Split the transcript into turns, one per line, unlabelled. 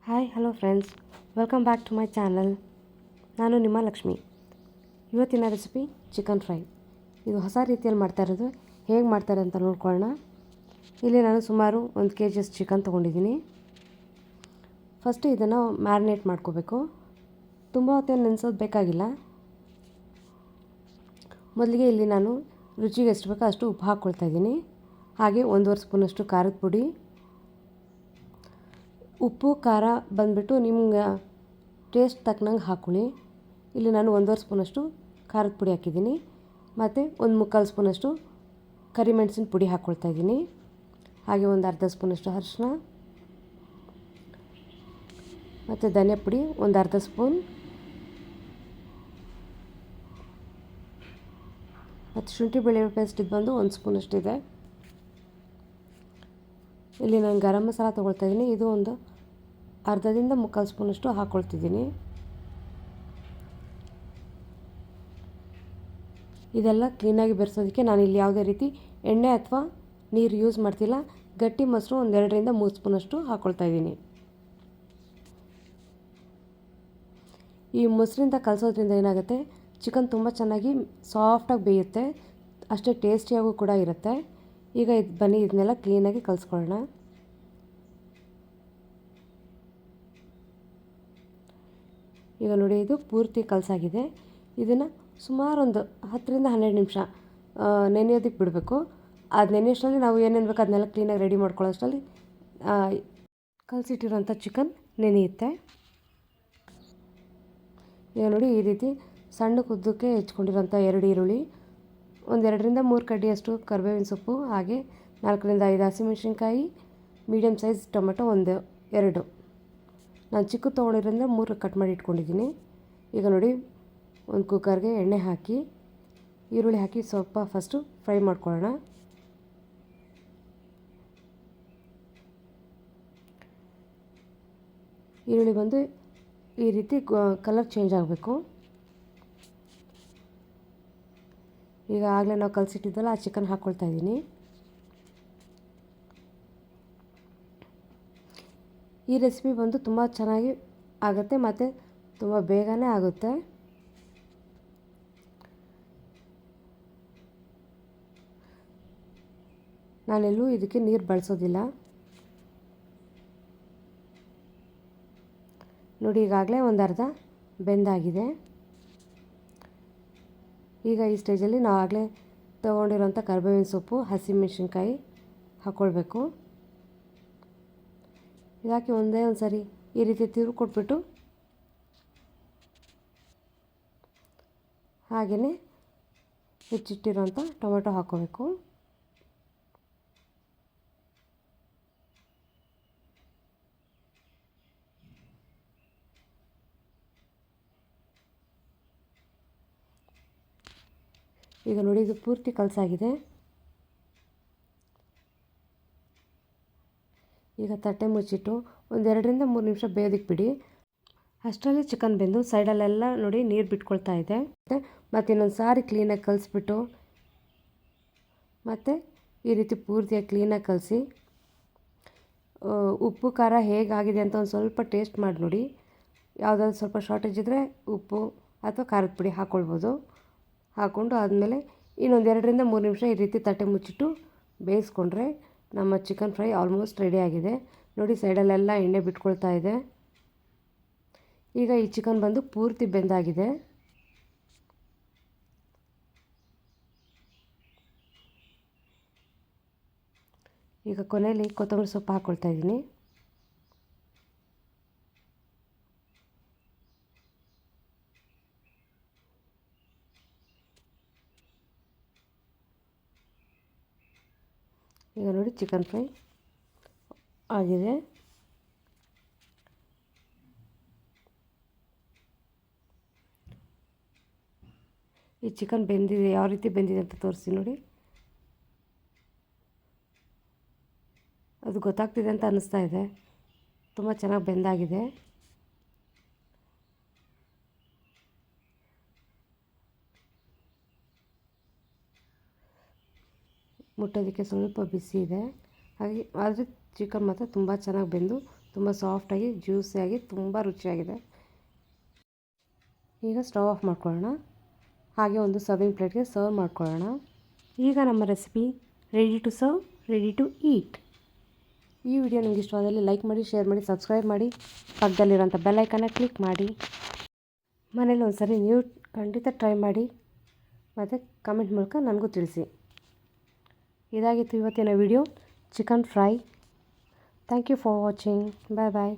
Hi hello friends, welcome back to my channel. ನಾನು ನಿಮ್ಮ ಲಕ್ಷ್ಮಿ. ಇವತ್ತಿನ ರೆಸಿಪಿ ಚಿಕನ್ ಫ್ರೈ. ಇದು ಹೊಸ ರೀತಿಯಲ್ಲಿ ಮಾಡ್ತಾ ಇರೋದು. ಹೇಗೆ ಮಾಡ್ತಾರೆ ಅಂತ ನೋಡ್ಕೊಳ್ಳೋಣ. ಇಲ್ಲಿ ನಾನು ಸುಮಾರು 1 kg ಚಿಕನ್ ತೊಗೊಂಡಿದ್ದೀನಿ. ಫಸ್ಟು ಇದನ್ನು ಮ್ಯಾರಿನೇಟ್ ಮಾಡ್ಕೋಬೇಕು. ತುಂಬ ಹೊತ್ತೇನು ನೆನೆಸೋದು ಬೇಕಾಗಿಲ್ಲ. ಮೊದಲಿಗೆ ಇಲ್ಲಿ ನಾನು ರುಚಿಗೆ ಎಷ್ಟು ಬೇಕೋ ಅಷ್ಟು ಉಪ್ಪು ಹಾಕ್ಕೊಳ್ತಾ ಇದ್ದೀನಿ. ಹಾಗೆ 1.5 ಸ್ಪೂನಷ್ಟು ಖಾರದ ಪುಡಿ. ಉಪ್ಪು ಖಾರ ಬಂದುಬಿಟ್ಟು ನಿಮ್ಗೆ ಟೇಸ್ಟ್ ತಕ್ಕನಂಗೆ ಹಾಕ್ಕೊಳ್ಳಿ. ಇಲ್ಲಿ ನಾನು 1.5 ಸ್ಪೂನಷ್ಟು ಖಾರದ ಪುಡಿ ಹಾಕಿದ್ದೀನಿ. ಮತ್ತು 1/4 ಸ್ಪೂನಷ್ಟು ಕರಿಮೆಣಸಿನ ಪುಡಿ ಹಾಕ್ಕೊಳ್ತಾ ಇದ್ದೀನಿ. ಹಾಗೆ ಒಂದು ಅರ್ಧ ಸ್ಪೂನಷ್ಟು ಅರಿಶಿನ ಮತ್ತು ಧನಿಯಾ ಪುಡಿ ಒಂದು ಅರ್ಧ ಸ್ಪೂನ್, ಮತ್ತು ಶುಂಠಿ ಬೆಳ್ಳುಳ್ಳಿ ಪೇಸ್ಟ್ ಇದು ಬಂದು 1 ಸ್ಪೂನಷ್ಟಿದೆ. ಇಲ್ಲಿ ನಾನು ಗರಂ ಮಸಾಲ ತೊಗೊಳ್ತಾ ಇದ್ದೀನಿ. ಇದು ಒಂದು ಅರ್ಧದಿಂದ 1/4 ಸ್ಪೂನಷ್ಟು ಹಾಕ್ಕೊಳ್ತಿದ್ದೀನಿ. ಇದೆಲ್ಲ ಕ್ಲೀನಾಗಿ ಬೆರೆಸೋದಕ್ಕೆ ನಾನು ಇಲ್ಲಿ ಯಾವುದೇ ರೀತಿ ಎಣ್ಣೆ ಅಥವಾ ನೀರು ಯೂಸ್ ಮಾಡ್ತಿಲ್ಲ. ಗಟ್ಟಿ ಮೊಸರು 2ರಿಂದ 3 ಸ್ಪೂನಷ್ಟು ಹಾಕ್ಕೊಳ್ತಾ ಇದ್ದೀನಿ. ಈ ಮೊಸರಿಂದ ಕಲಸೋದ್ರಿಂದ ಏನಾಗುತ್ತೆ, ಚಿಕನ್ ತುಂಬ ಚೆನ್ನಾಗಿ ಸಾಫ್ಟಾಗಿ ಬೇಯುತ್ತೆ, ಅಷ್ಟೇ ಟೇಸ್ಟಿಯಾಗೂ ಕೂಡ ಇರುತ್ತೆ. ಈಗ ಬನ್ನಿ ಇದನ್ನೆಲ್ಲ ಕ್ಲೀನಾಗಿ ಕಲಿಸ್ಕೊಳ್ಳೋಣ. ಈಗ ನೋಡಿ, ಇದು ಪೂರ್ತಿ ಕಲಸಾಗಿದೆ. ಇದನ್ನು ಸುಮಾರು ಒಂದು 10ರಿಂದ 12 ನಿಮಿಷ ನೆನೆಯೋದಕ್ಕೆ ಬಿಡಬೇಕು. ಅದು ನೆನೆಯೋಷ್ಟರಲ್ಲಿ ನಾವು ಏನೇನು ಬೇಕು ಅದನ್ನೆಲ್ಲ ಕ್ಲೀನಾಗಿ ರೆಡಿ ಮಾಡ್ಕೊಳ್ಳೋಷ್ಟರಲ್ಲಿ ಕಲಸಿಟ್ಟಿರೋಂಥ ಚಿಕನ್ ನೆನೆಯುತ್ತೆ. ಈಗ ನೋಡಿ, ಈ ರೀತಿ ಸಣ್ಣ ಉದ್ದಕ್ಕೆ ಹೆಚ್ಕೊಂಡಿರೋಂಥ 2 ಈರುಳ್ಳಿ, 2ರಿಂದ 3 ಕಡ್ಡಿಯಷ್ಟು ಕರಿಬೇವಿನ ಸೊಪ್ಪು, ಹಾಗೆ 4ರಿಂದ 5 ಹಸಿಮೆಣಸಿನ್ಕಾಯಿ, ಮೀಡಿಯಮ್ ಸೈಜ್ ಟೊಮೆಟೊ 2. ನಾನು ಚಿಕ್ಕ ತೊಗೊಂಡಿರೋದ್ರಿಂದ 3 ಕಟ್ ಮಾಡಿ ಇಟ್ಕೊಂಡಿದ್ದೀನಿ. ಈಗ ನೋಡಿ, ಒಂದು ಕುಕ್ಕರ್ಗೆ ಎಣ್ಣೆ ಹಾಕಿ ಈರುಳ್ಳಿ ಹಾಕಿ ಸ್ವಲ್ಪ ಫಸ್ಟು ಫ್ರೈ ಮಾಡ್ಕೊಳ್ಳೋಣ. ಈರುಳ್ಳಿ ಬಂದು ಈ ರೀತಿ ಕಲರ್ ಚೇಂಜ್ ಆಗಬೇಕು. ಈಗ ಆಗಲೇ ನಾವು ಕಲಸಿಟ್ಟಿದ್ದಲ್ಲ ಆ ಚಿಕನ್ ಹಾಕ್ಕೊಳ್ತಾ ಇದ್ದೀನಿ. ಈ ರೆಸಿಪಿ ಬಂದು ತುಂಬ ಚೆನ್ನಾಗಿ ಆಗುತ್ತೆ ಮತ್ತು ತುಂಬ ಬೇಗನೆ ಆಗುತ್ತೆ. ನಾನೆಲ್ಲೂ ಇದಕ್ಕೆ ನೀರು ಬಳಸೋದಿಲ್ಲ. ನೋಡಿ, ಈಗಾಗಲೇ ಒಂದು ಅರ್ಧ ಬೆಂದಾಗಿದೆ. ಈಗ ಈ ಸ್ಟೇಜಲ್ಲಿ ನಾವು ಆಗಲೇ ತೊಗೊಂಡಿರೋಂಥ ಕರಿಬೇವಿನ ಸೊಪ್ಪು, ಹಸಿಮೆಣಸಿನ್ಕಾಯಿ ಹಾಕ್ಕೊಳ್ಬೇಕು. ಇದಾಕಿ ಒಂದೇ ಒಂದು ಸರಿ ಈ ರೀತಿ ತಿರುವು ಕೊಟ್ಬಿಟ್ಟು ಹಾಗೆಯೇ ಹೆಚ್ಚಿಟ್ಟಿರೋಂಥ ಟೊಮೆಟೊ ಹಾಕ್ಕೋಬೇಕು. ಈಗ ನೋಡಿ, ಇದು ಪೂರ್ತಿ ಕಲಸಾಗಿದೆ. ಈಗ ತಟ್ಟೆ ಮುಚ್ಚಿಟ್ಟು 2ರಿಂದ 3 ನಿಮಿಷ ಬೇಯೋದಕ್ಕೆ ಬಿಡಿ. ಅಷ್ಟರಲ್ಲಿ ಚಿಕನ್ ಬೆಂದು ಸೈಡಲ್ಲೆಲ್ಲ ನೋಡಿ ನೀರು ಬಿಟ್ಕೊಳ್ತಾ ಇದೆ. ಮತ್ತು ಇನ್ನೊಂದು ಸಾರಿ ಕ್ಲೀನಾಗಿ ಕಲಿಸ್ಬಿಟ್ಟು ಮತ್ತು ಈ ರೀತಿ ಪೂರ್ತಿಯಾಗಿ ಕ್ಲೀನಾಗಿ ಕಲಸಿ ಉಪ್ಪು ಖಾರ ಹೇಗಾಗಿದೆ ಅಂತ ಒಂದು ಸ್ವಲ್ಪ ಟೇಸ್ಟ್ ಮಾಡಿ ನೋಡಿ. ಯಾವುದಾದ್ರು ಸ್ವಲ್ಪ ಶಾರ್ಟೇಜ್ ಇದ್ದರೆ ಉಪ್ಪು ಅಥವಾ ಖಾರದ ಪುಡಿ ಹಾಕ್ಕೊಳ್ಬೋದು. ಹಾಕ್ಕೊಂಡು ಆದಮೇಲೆ ಇನ್ನೊಂದು 2ರಿಂದ 3 ನಿಮಿಷ ಈ ರೀತಿ ತಟ್ಟೆ ಮುಚ್ಚಿಟ್ಟು ಬೇಯಿಸ್ಕೊಂಡ್ರೆ ನಮ್ಮ ಚಿಕನ್ ಫ್ರೈ ಆಲ್ಮೋಸ್ಟ್ ರೆಡಿ ಆಗಿದೆ. ನೋಡಿ, ಸೈಡಲ್ಲೆಲ್ಲ ಎಣ್ಣೆ ಬಿಟ್ಕೊಳ್ತಾ ಇದೆ. ಈಗ ಈ ಚಿಕನ್ ಬಂದು ಪೂರ್ತಿ ಬೆಂದಾಗಿದೆ. ಈಗ ಕೊನೆಯಲ್ಲಿ ಕೊತ್ತಂಬರಿ ಸೊಪ್ಪು ಹಾಕ್ಕೊಳ್ತಾ ಇದ್ದೀನಿ. ಈಗ ನೋಡಿ, ಚಿಕನ್ ಫ್ರೈ ಆಗಿದೆ. ಈ ಚಿಕನ್ ಬೆಂದಿದೆ, ಯಾವ ರೀತಿ ಬೆಂದಿದೆ ಅಂತ ತೋರಿಸ್ತೀನಿ ನೋಡಿ. ಅದು ಗೊತ್ತಾಗ್ತಿದೆ ಅಂತ ಅನ್ನಿಸ್ತಾ ಇದೆ. ತುಂಬ ಚೆನ್ನಾಗಿ ಬೆಂದಾಗಿದೆ. ಮುಟ್ಟೋದಕ್ಕೆ ಸ್ವಲ್ಪ ಬಿಸಿ ಇದೆ. ಹಾಗೆ ಆದರೆ ಚಿಕನ್ ಮಾತ್ರ ತುಂಬ ಚೆನ್ನಾಗಿ ಬೆಂದು ತುಂಬ ಸಾಫ್ಟಾಗಿ ಜ್ಯೂಸಿಯಾಗಿ ತುಂಬ ರುಚಿಯಾಗಿದೆ. ಈಗ ಸ್ಟವ್ ಆಫ್ ಮಾಡ್ಕೊಳ್ಳೋಣ. ಹಾಗೆ ಒಂದು ಸರ್ವಿಂಗ್ ಪ್ಲೇಟ್ಗೆ ಸರ್ವ್ ಮಾಡ್ಕೊಳ್ಳೋಣ. ಈಗ ನಮ್ಮ recipe ready to serve, ready to eat. ಈ ವಿಡಿಯೋ ನಿಮಗೆ ಇಷ್ಟವಾದಲ್ಲಿ ಲೈಕ್ ಮಾಡಿ, ಶೇರ್ ಮಾಡಿ, ಸಬ್ಸ್ಕ್ರೈಬ್ ಮಾಡಿ, ಪಕ್ಕದಲ್ಲಿರೋಂಥ ಬೆಲ್ ಐಕನ್ನ ಕ್ಲಿಕ್ ಮಾಡಿ. ಮನೇಲಿ ಒಂದ್ಸರಿ ನೀವು ಖಂಡಿತ ಟ್ರೈ ಮಾಡಿ ಮತ್ತು ಕಮೆಂಟ್ ಮೂಲಕ ನನಗೂ ತಿಳಿಸಿ. ಇದಾಗಿತ್ತು ಇವತ್ತಿನ video, chicken fry. Thank you for watching. Bye bye.